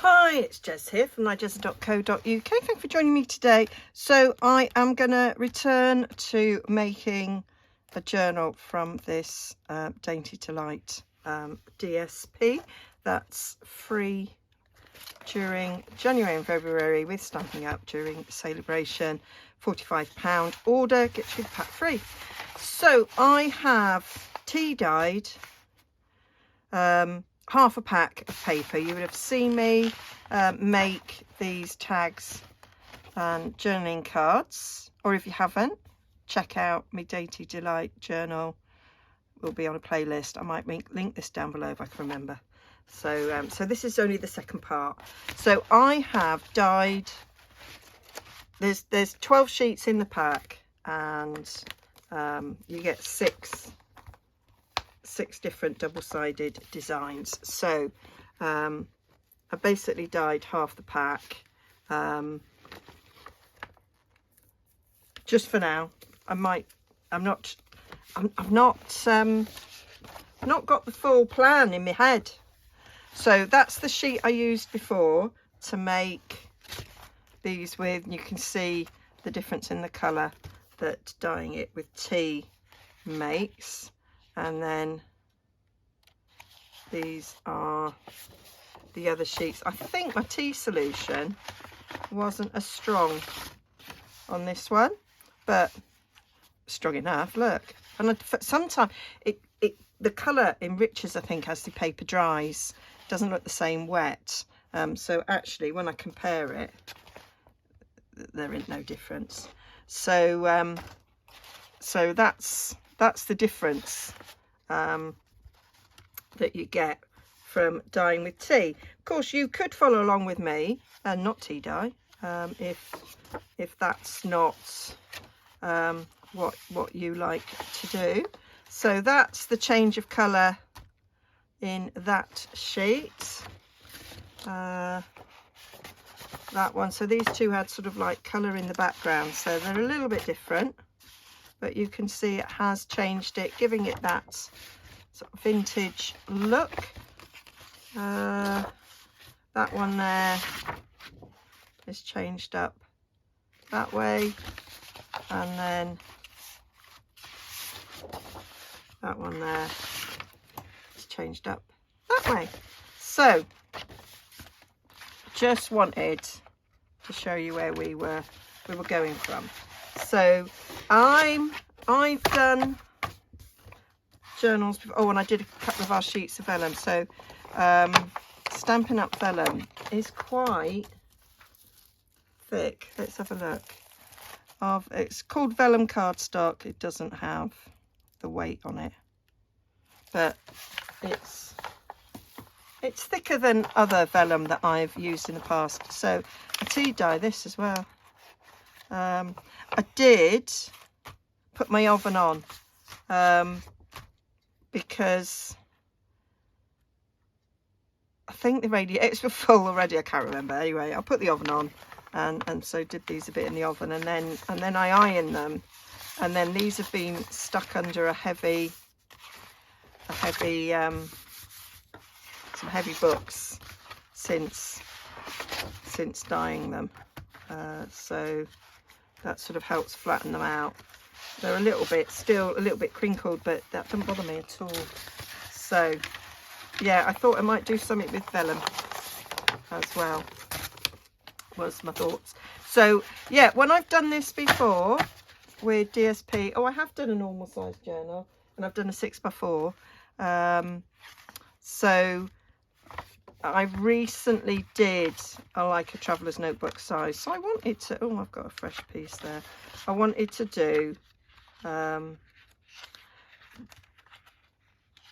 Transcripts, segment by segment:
Hi, it's Jez here from Nigezza.co.uk. Thank you for joining me today. So I am going to return to making a journal from this Dainty to Light DSP that's free during January and February with Stampin' Up during celebration. £45 order gets you the pack free. So I have tea dyed half a pack of paper. You would have seen me make these tags and journaling cards, or if you haven't, check out my Dainty Delight journal. Will be on a playlist. I might link this down below if I can remember. So this is only the second part. So I have dyed, there's 12 sheets in the pack, and you get six different double-sided designs. So I basically dyed half the pack just for now. I've not got the full plan in my head. So that's the sheet I used before to make these with, and you can see the difference in the colour that dyeing it with tea makes. And then these are the other sheets. I think my tea solution wasn't as strong on this one, but strong enough, look. And sometimes the colour enriches, I think, as the paper dries. It doesn't look the same wet. So actually when I compare it, there is no difference. So so that's the difference that you get from dyeing with tea. Of course, you could follow along with me and not tea dye if that's not what you like to do. So that's the change of colour in that sheet. That one. So these two had sort of like colour in the background, so they're a little bit different. But you can see it has changed it, giving it that sort of vintage look. That one there is changed up that way, and then that one there is changed up that way. So just wanted to show you where we were going from. So I've done journals before. Oh, and I did a couple of our sheets of vellum. So Stampin' Up vellum is quite thick. Let's have a look. It's called vellum cardstock. It doesn't have the weight on it, but it's thicker than other vellum that I've used in the past. So I tea dye this as well. I did put my oven on because I think the radiators were full already. I can't remember. Anyway, I put the oven on and so did these a bit in the oven, and then I ironed them, and then these have been stuck under some heavy books since dyeing them. So that sort of helps flatten them out. They're still a little bit crinkled, but that doesn't bother me at all. So yeah, I thought I might do something with vellum as well, was my thoughts. So yeah, when I've done this before with DSP, I have done a normal size journal, and I've done a 6x4. So I recently did a traveller's notebook size. So I wanted to, oh, I've got a fresh piece there. I wanted to do a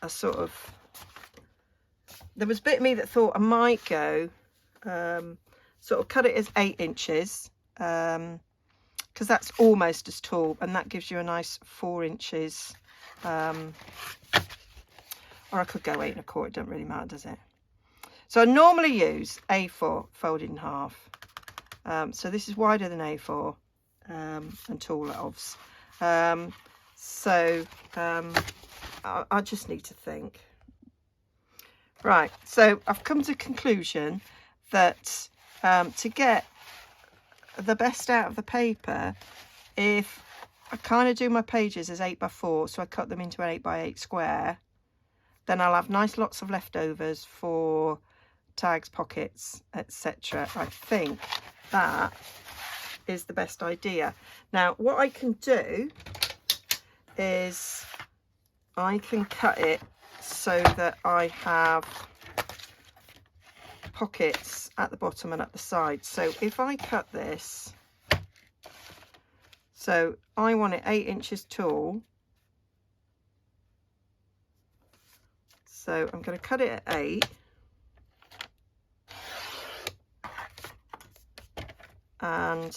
sort of, there was a bit of me that thought I might go sort of cut it as 8 inches, because that's almost as tall, and that gives you a nice 4 inches, or I could go 8 1/4. It doesn't really matter, does it? So I normally use A4 folded in half. So this is wider than A4 and taller, obviously. I just need to think. Right, so I've come to the conclusion that to get the best out of the paper, if I kind of do my pages as 8x4, so I cut them into an 8x8 square, then I'll have nice lots of leftovers for tags, pockets, etc. I think that is the best idea. Now what I can do is I can cut it so that I have pockets at the bottom and at the side. So if I cut this, so I want it 8 inches tall, so I'm going to cut it at 8, and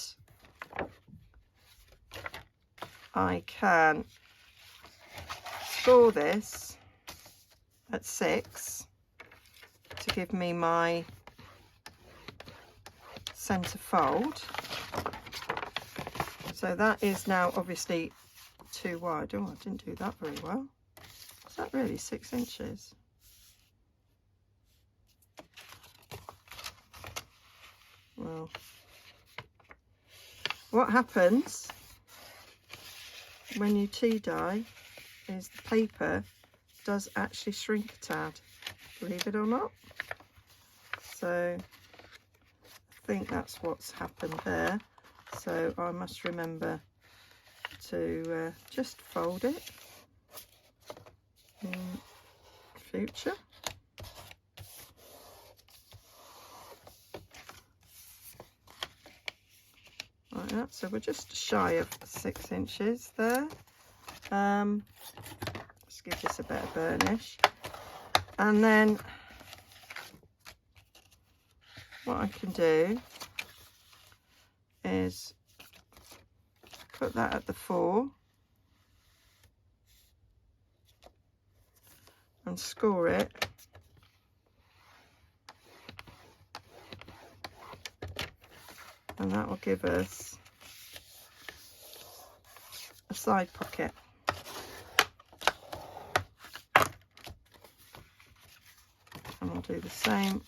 I can score this at 6 to give me my centre fold. So that is now obviously too wide. Oh, I didn't do that very well. Is that really 6 inches? Well, what happens when you tea dye is the paper does actually shrink a tad, believe it or not. So I think that's what's happened there. So I must remember to just fold it in future. Like that. So we're just shy of 6 inches there. Let's give this a bit of burnish. And then what I can do is put that at the 4 and score it and that will give us a side pocket. And I'll do the same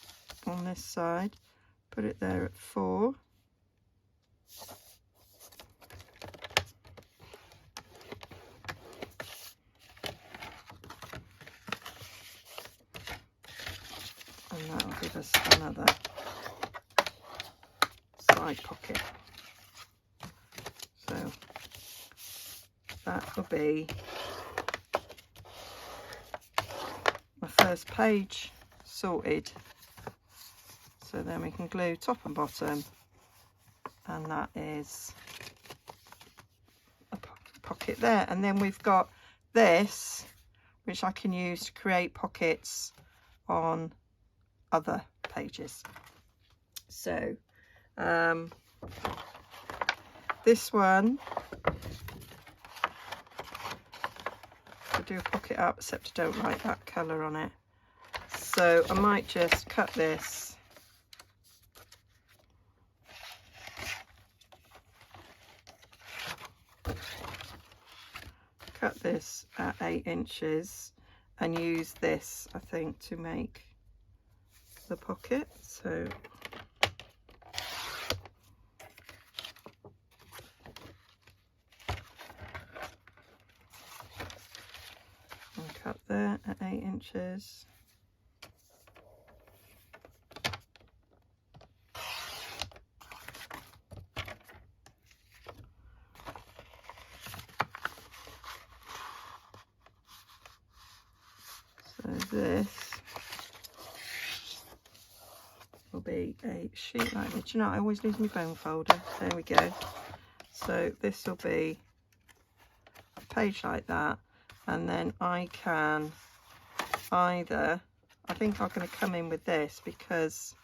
on this side, put it there at 4. And that will give us another side pocket. So that will be my first page sorted. So then we can glue top and bottom, and that is a pocket there. And then we've got this, which I can use to create pockets on other pages. So this one, I'll do a pocket up, except I don't like that colour on it. So I might just cut this at 8 inches and use this, I think, to make the pocket. So I'll cut there at 8 inches. So this will be a sheet like this. Do you know, I always lose my bone folder. There we go. So this will be a page like that, and then I can either, I think I'm going to come in with this because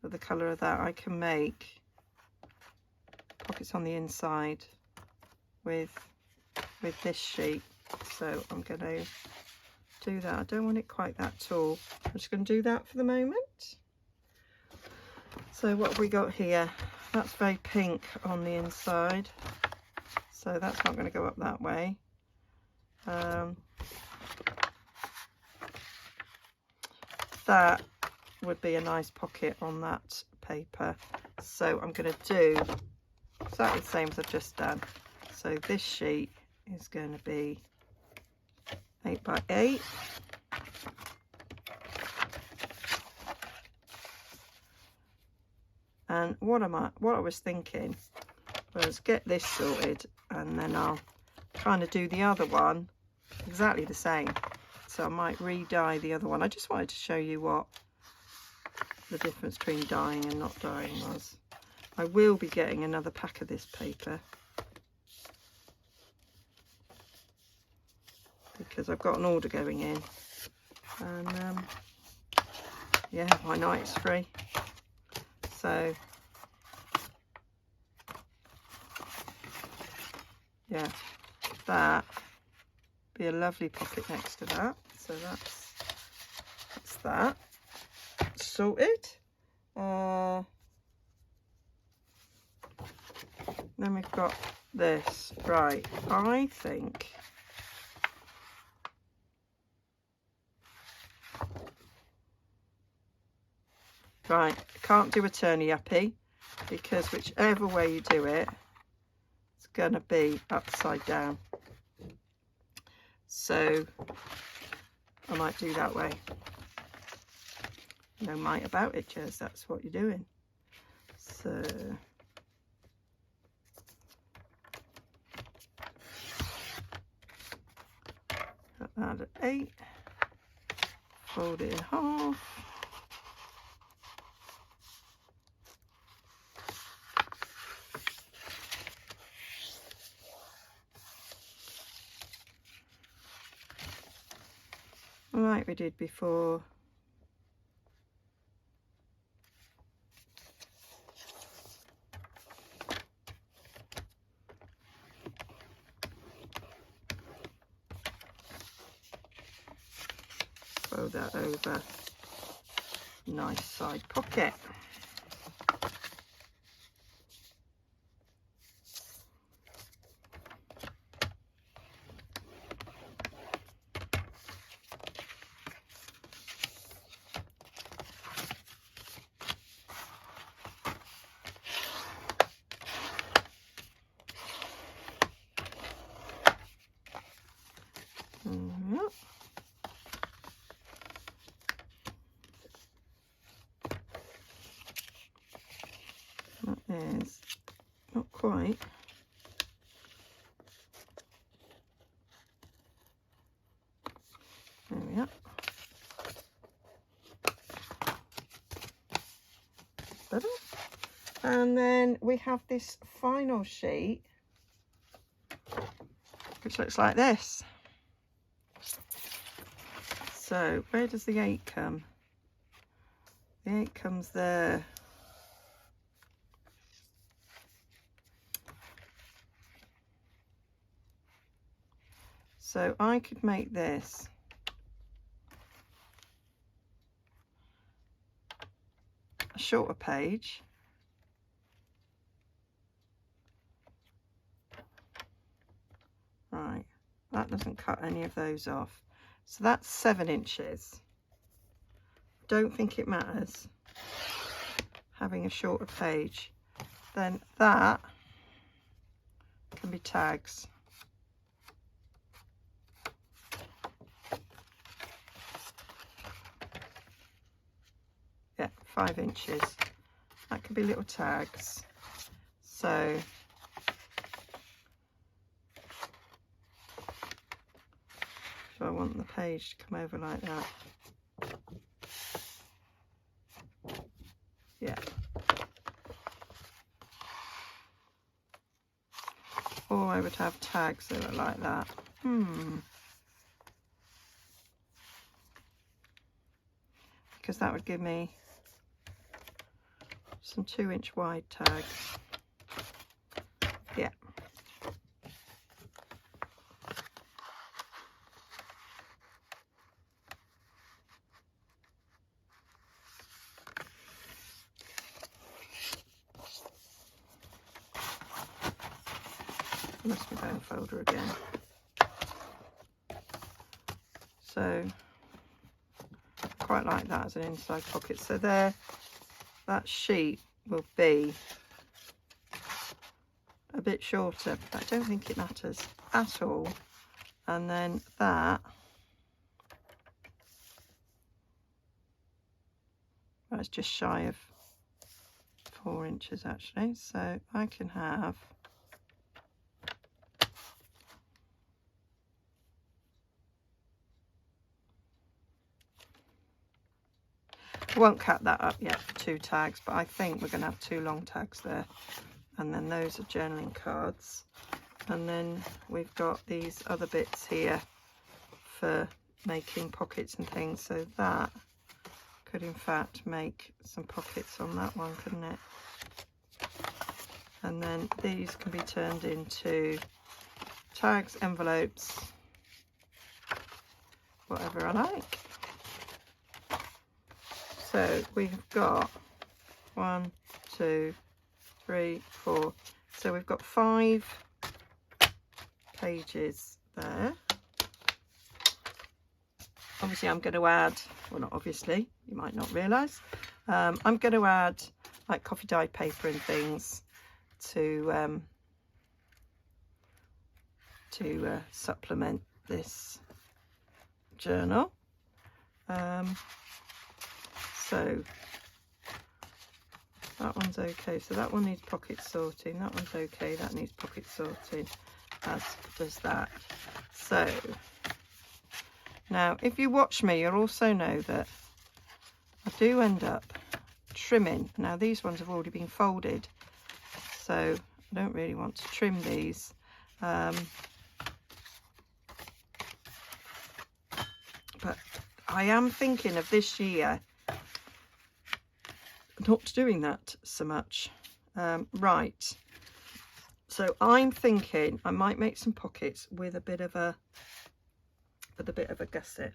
of the colour of that. I can make pockets on the inside with this sheet. So I'm going to do that. I don't want it quite that tall. I'm just going to do that for the moment. So what have we got here? That's very pink on the inside, so that's not going to go up that way. That would be a nice pocket on that paper. So I'm going to do exactly the same as I've just done. So this sheet is going to be 8 by 8. And what I was thinking was get this sorted, and then I'll kind of do the other one exactly the same. So I might re-dye the other one. I just wanted to show you what the difference between dyeing and not dyeing was. I will be getting another pack of this paper because I've got an order going in, and yeah, why not? It's free. So yeah, that be a lovely pocket next to that. So that's that sorted. Then we've got this. Right, I think right, I can't do a turny-uppy because whichever way you do it, it's going to be upside down. So I might do that way. No might about it, Jez, that's what you're doing. So cut that at 8, fold it in half. Like we did before. Fold that over. Nice side pocket. That is not quite. There we are. Better. And then we have this final sheet, which looks like this. So where does the 8 come? The 8 comes there. So I could make this a shorter page. Right, that doesn't cut any of those off. So that's 7 inches. Don't think it matters having a shorter page. Then that can be tags. Yeah, 5 inches. That could be little tags. So I want the page to come over like that. Yeah. Or I would have tags that are like that. Because that would give me some 2-inch wide tags. Yeah. Must be bone folder again. So quite like that as an inside pocket. So there, that sheet will be a bit shorter, but I don't think it matters at all. And then that, well, it's just shy of 4 inches actually, so I can have I won't cut that up yet for 2 tags, but I think we're going to have 2 long tags there. And then those are journaling cards. And then we've got these other bits here for making pockets and things. So that could in fact make some pockets on that one, couldn't it? And then these can be turned into tags, envelopes, whatever I like. So we've got 1, 2, 3, 4. So we've got 5 pages there. Obviously I'm going to add, well not obviously, you might not realise, I'm going to add like coffee dyed paper and things to supplement this journal. So that one's okay, so that one needs pocket sorting, that one's okay, that needs pocket sorting, as does that. So now if you watch me, you'll also know that I do end up trimming. Now these ones have already been folded, so I don't really want to trim these. But I am thinking of this year not doing that so much. Right, so I'm thinking I might make some pockets with a bit of a gusset.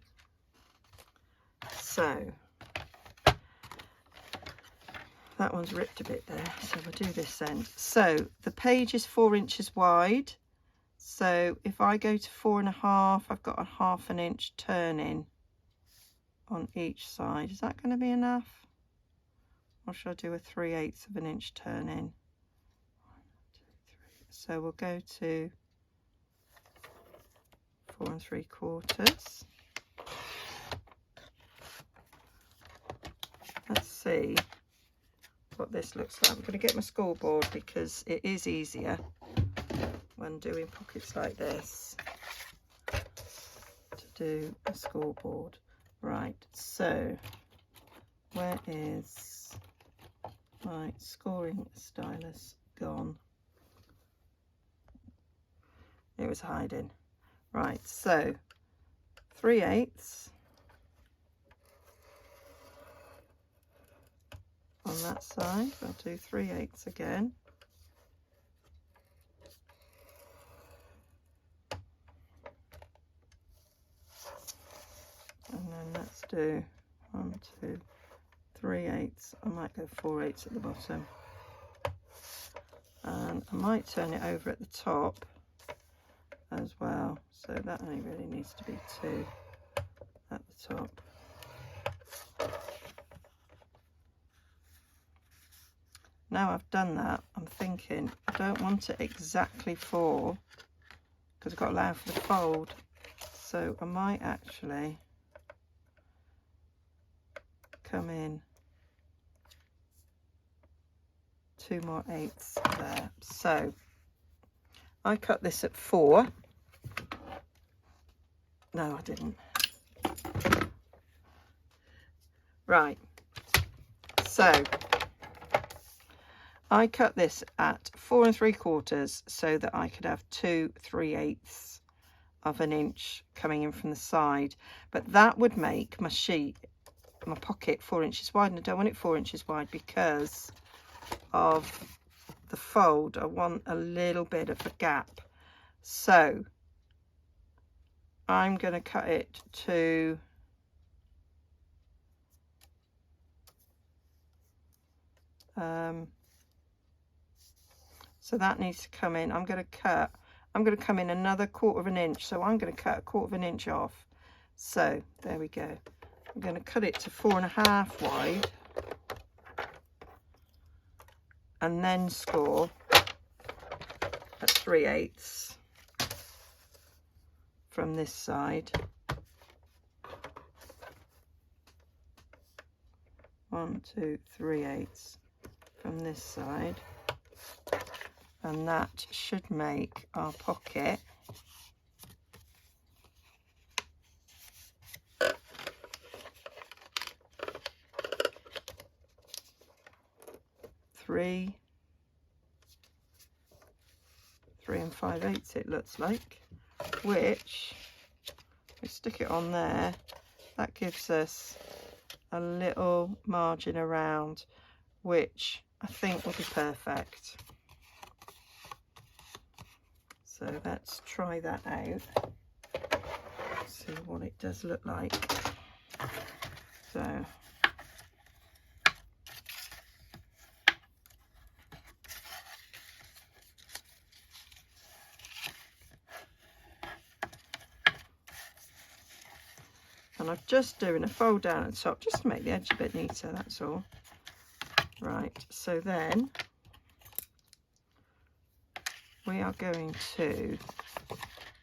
So that one's ripped a bit there, so we'll do this end. So the page is 4 inches wide, so if I go to 4.5, I've got a 1/2 inch turning on each side. Is that going to be enough? Or should I do a 3/8 of an inch turn in? 1, 2, 3. So we'll go to 4 3/4. Let's see what this looks like. I'm going to get my scoreboard because it is easier when doing pockets like this to do a scoreboard. Right, so where is my scoring stylus gone? It was hiding. Right, so 3/8 on that side. I'll do 3/8 again. And then let's do 1, 2, 3/8. I might go 4/8 at the bottom. And I might turn it over at the top as well. So that only really needs to be 2 at the top. Now I've done that, I'm thinking I don't want it exactly 4 because I've got to allow for the fold. So I might actually come in 2 more 8s there. So I cut this at 4. No, I didn't. Right, so I cut this at 4 3/4 so that I could have 2 3/8 of an inch coming in from the side, but that would make my sheet, my pocket, 4 inches wide, and I don't want it 4 inches wide because of the fold. I want a little bit of a gap, so I'm going to cut it to so that needs to come in. I'm going to come in another 1/4 inch, so I'm going to cut a 1/4 inch off. So there we go. I'm going to cut it to 4.5 wide and then score at 3/8 from this side. 1, 2, 3/8 from this side, and that should make our pocket 3 5/8 it looks like, which we stick it on there. That gives us a little margin around, which I think will be perfect. So let's try that out, see what it does look like. So and I'm just doing a fold down at the top just to make the edge a bit neater, that's all. Right, so then we are going to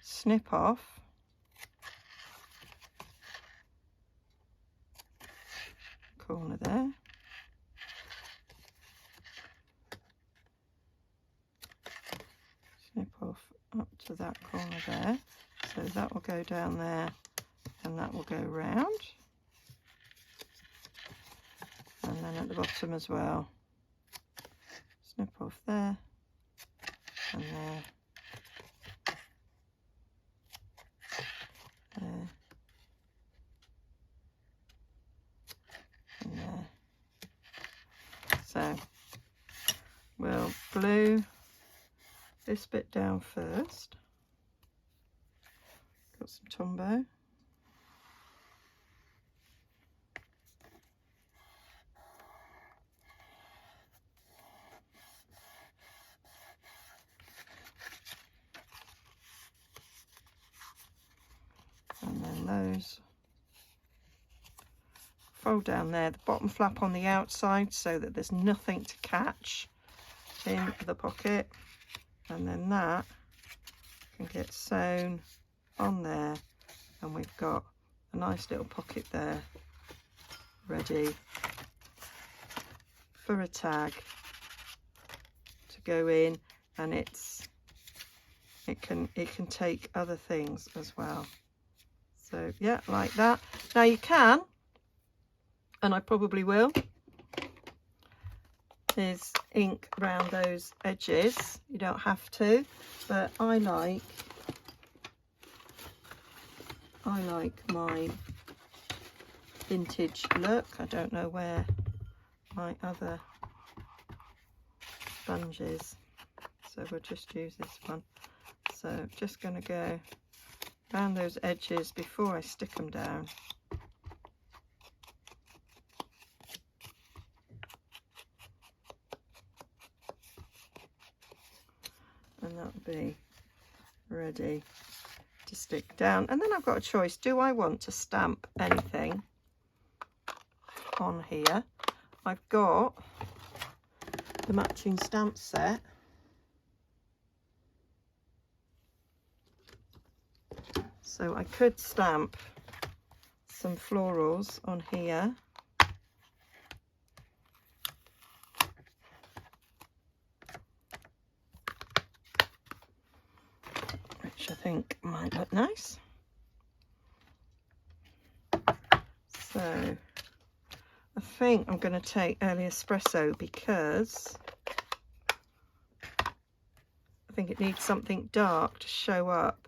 snip off corner there, snip off up to that corner there, so that will go down there and that will go round, and then at the bottom as well, snip off there and there, there and there. So we'll glue this bit down first, got some Tombow. And then those fold down there, the bottom flap on the outside so that there's nothing to catch in the pocket, and then that can get sewn on there, and we've got a nice little pocket there ready for a tag to go in, and it can take other things as well. So yeah, like that. Now you can, and I probably will, is ink around those edges. You don't have to, but I like my vintage look. I don't know where my other sponge is, so we'll just use this one. So just going to go around those edges before I stick them down. And that'll be ready to stick down. And then I've got a choice. Do I want to stamp anything on here? I've got the matching stamp set. So I could stamp some florals on here. Which I think might look nice. So I think I'm going to take Early Espresso because I think it needs something dark to show up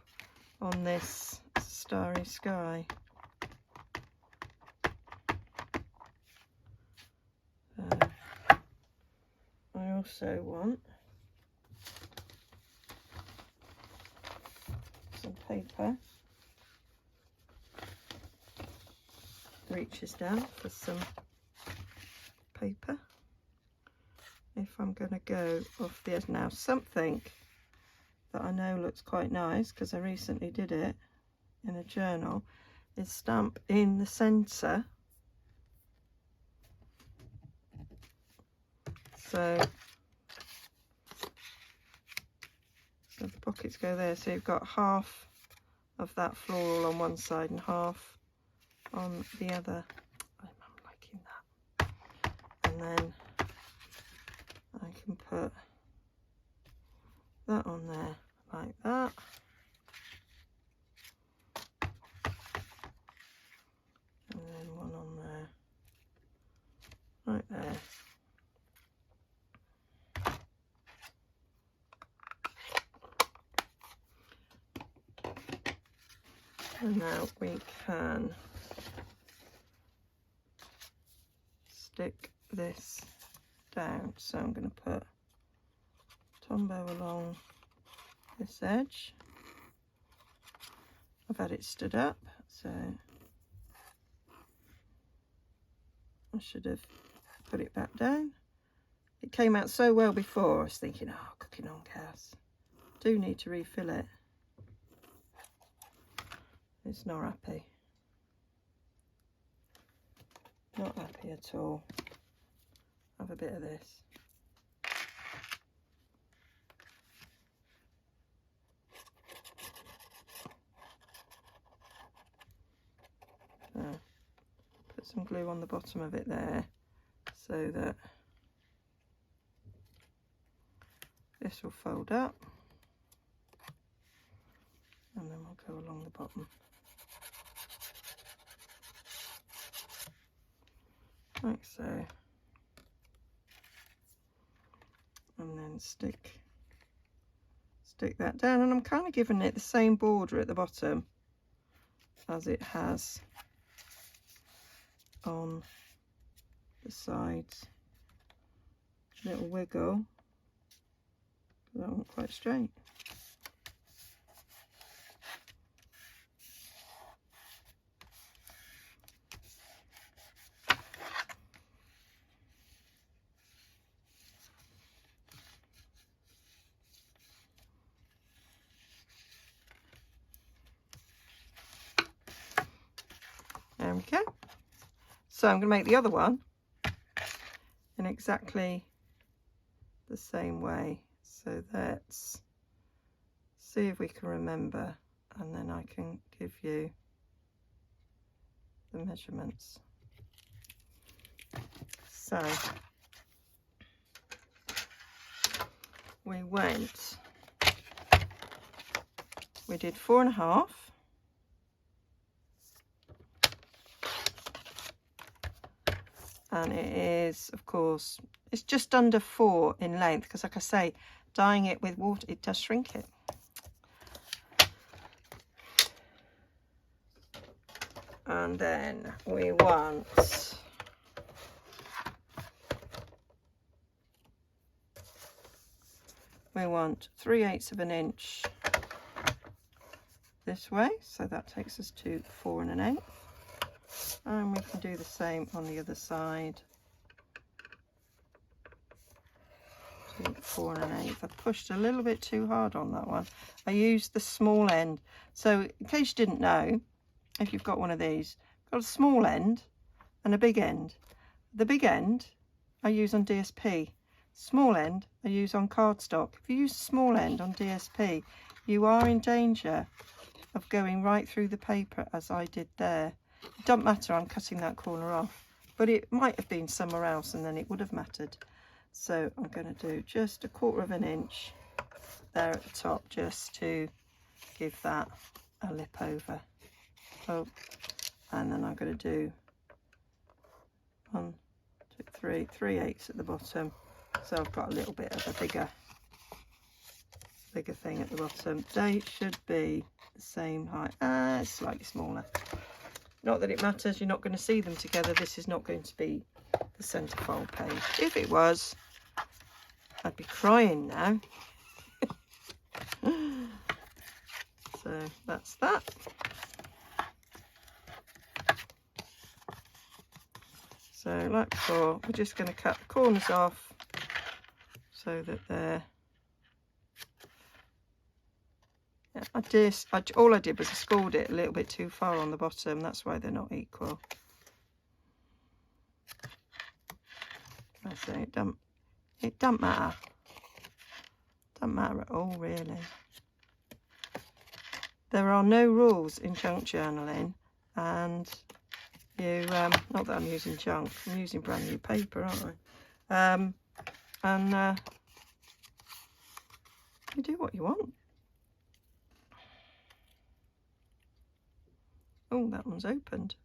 on this starry sky. I also want some paper, reaches down for some paper if I'm going to go off the edge. Now something that I know looks quite nice, because I recently did it in a journal, is stamp in the centre So the pockets go there, so you've got half of that floral on one side and half on the other. I'm liking that. And then I can put that on there like that. And then one on there, right there. And now we can stick this down. So I'm going to put Tombow along this edge. I've had it stood up, so I should have put it back down. It came out so well before, I was thinking, oh, cooking on gas. Do need to refill it. It's not happy. Not happy at all. Have a bit of this. So, put some glue on the bottom of it there so that this will fold up. And then we'll go along the bottom. Like so. And then stick that down, and I'm kind of giving it the same border at the bottom as it has on the sides. Little wiggle, but that wasn't quite straight. There we go. So I'm going to make the other one in exactly the same way. So let's see if we can remember, and then I can give you the measurements. So we did 4.5. And it is, of course, it's just under 4 in length, because like I say, dyeing it with water, it does shrink it. And then we want 3/8 of an inch this way, so that takes us to 4 1/8. And we can do the same on the other side. 4 1/8. I pushed a little bit too hard on that one. I used the small end. So in case you didn't know, if you've got one of these, got a small end and a big end. The big end I use on DSP. Small end I use on cardstock. If you use a small end on DSP, you are in danger of going right through the paper, as I did there. It doesn't matter, I'm cutting that corner off, but it might have been somewhere else and then it would have mattered. So I'm going to do just 1/4 inch there at the top, just to give that a lip over. Oh, and then I'm going to do 1, 2, 3, 3/8 at the bottom. So I've got a little bit of a bigger thing at the bottom. They should be the same height. It's slightly smaller. Not that it matters, you're not going to see them together. This is not going to be the centerfold page. If it was, I'd be crying now. So that's that. So like before, we're just going to cut the corners off so that they're... all I did was I scored it a little bit too far on the bottom. That's why they're not equal. I say it It doesn't matter. Doesn't matter at all, really. There are no rules in junk journaling, and you, not that I'm using junk, I'm using brand new paper, aren't I? And you do what you want. Oh, that one's opened.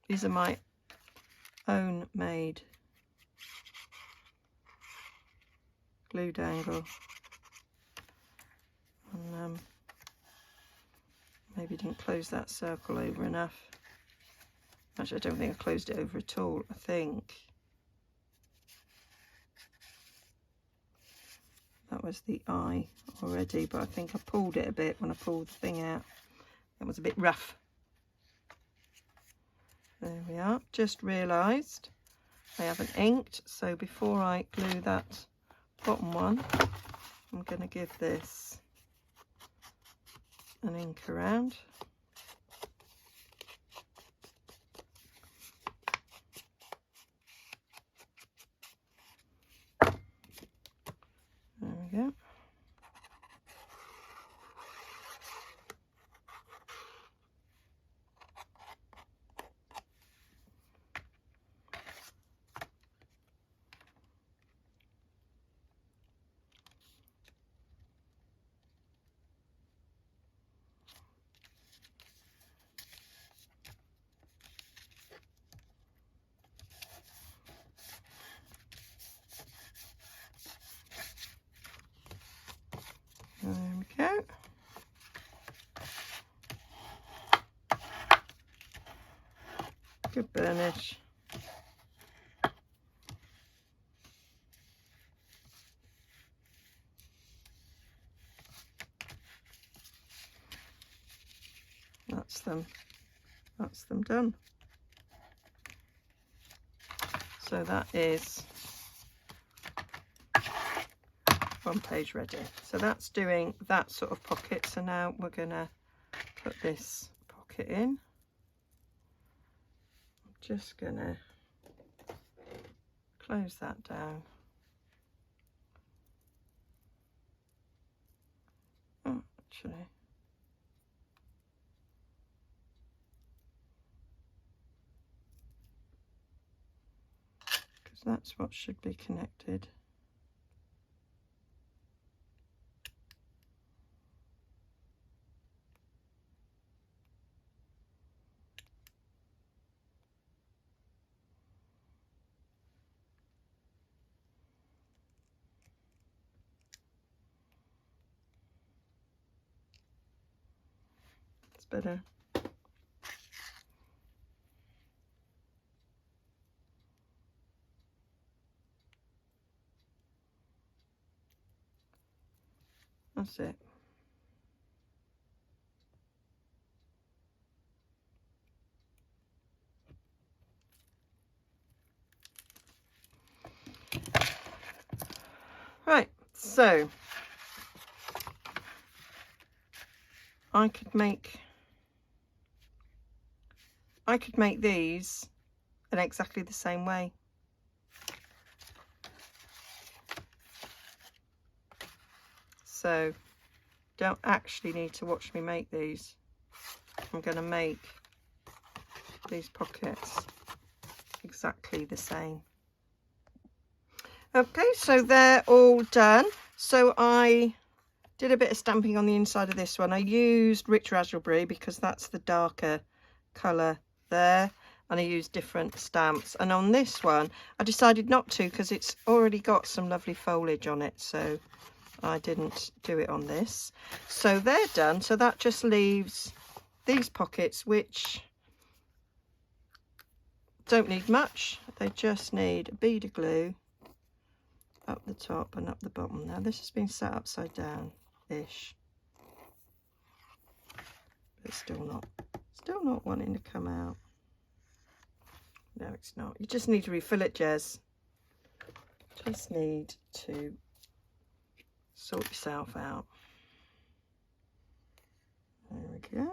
These are my own made glue dangle. And maybe didn't close that circle over enough. Actually, I don't think I closed it over at all. I think that was the eye already, but I think I pulled it a bit when I pulled the thing out. It was a bit rough. There we are. Just realised I haven't inked, so before I glue that bottom one, I'm going to give this an ink around. There we go. There we go. Good burnish. That's them done. So that is one page ready. So that's doing that sort of pocket. So now we're gonna put this pocket in. I'm just gonna close that down. Oh, actually, because that's what should be connected. It's better. That's it. Right, so I could make these in exactly the same way. So don't actually need to watch me make these. I'm going to make these pockets exactly the same. Okay, so they're all done. So I did a bit of stamping on the inside of this one. I used rich raspberry because that's the darker colour there, and I used different stamps. And on this one I decided not to because it's already got some lovely foliage on it, so I didn't do it on this. So they're done. So that just leaves these pockets, which don't need much. They just need a bead of glue up the top and up the bottom. Now this has been set upside down ish, but it's still not wanting to come out. No, it's not. You just need to refill it, Jez. Just need to sort yourself out. There we go.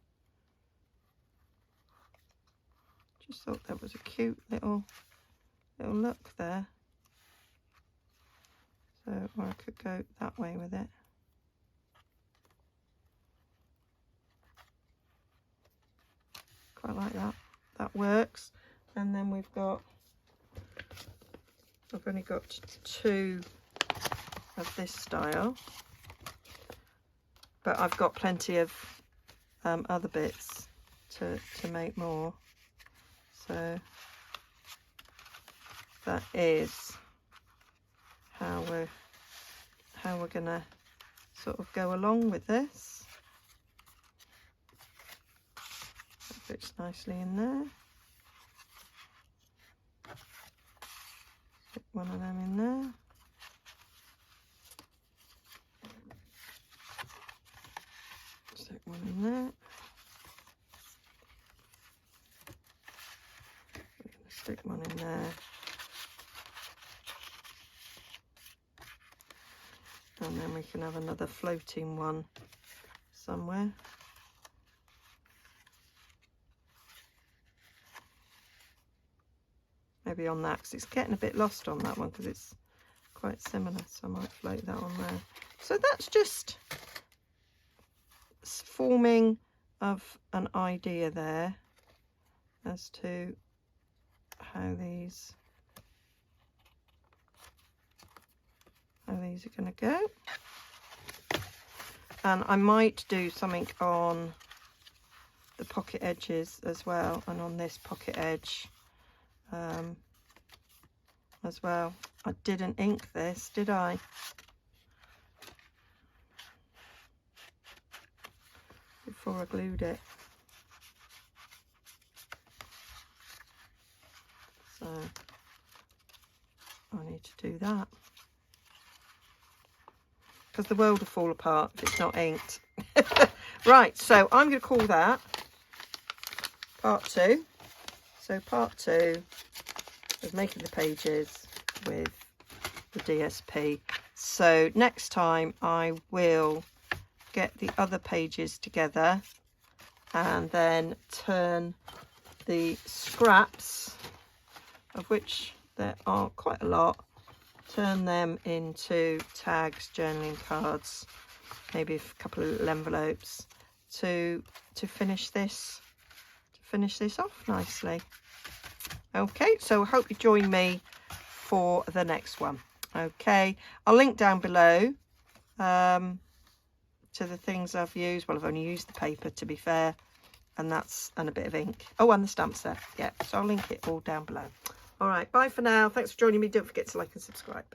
just thought that was a cute little look there. So, or I could go that way with it. Quite like that. That works. And then we've got, I've only got 2 of this style, but I've got plenty of other bits to make more. So that is how we're gonna sort of go along with this. That fits nicely in there. Stick one of them in there. Stick one in there. We're gonna stick one in there. And then we can have another floating one somewhere. Maybe on that, because it's getting a bit lost on that one, because it's quite similar, so I might float that on there. So that's just forming of an idea there as to how these are going to go. And I might do something on the pocket edges as well, and on this pocket edge as well. I didn't ink this, did I? Before I glued it. So I need to do that, because the world will fall apart if it's not inked. Right, so I'm going to call that part 2. So part 2 is making the pages with the DSP. So next time I will get the other pages together and then turn the scraps, of which there are quite a lot, turn them into tags, journaling cards, maybe a couple of little envelopes to finish this off nicely. Okay, so I hope you join me for the next one. Okay, I'll link down below to the things I've used. Well, I've only used the paper, to be fair, and a bit of ink. Oh, and the stamp set. Yeah, so I'll link it all down below. All right, bye for now. Thanks for joining me. Don't forget to like and subscribe.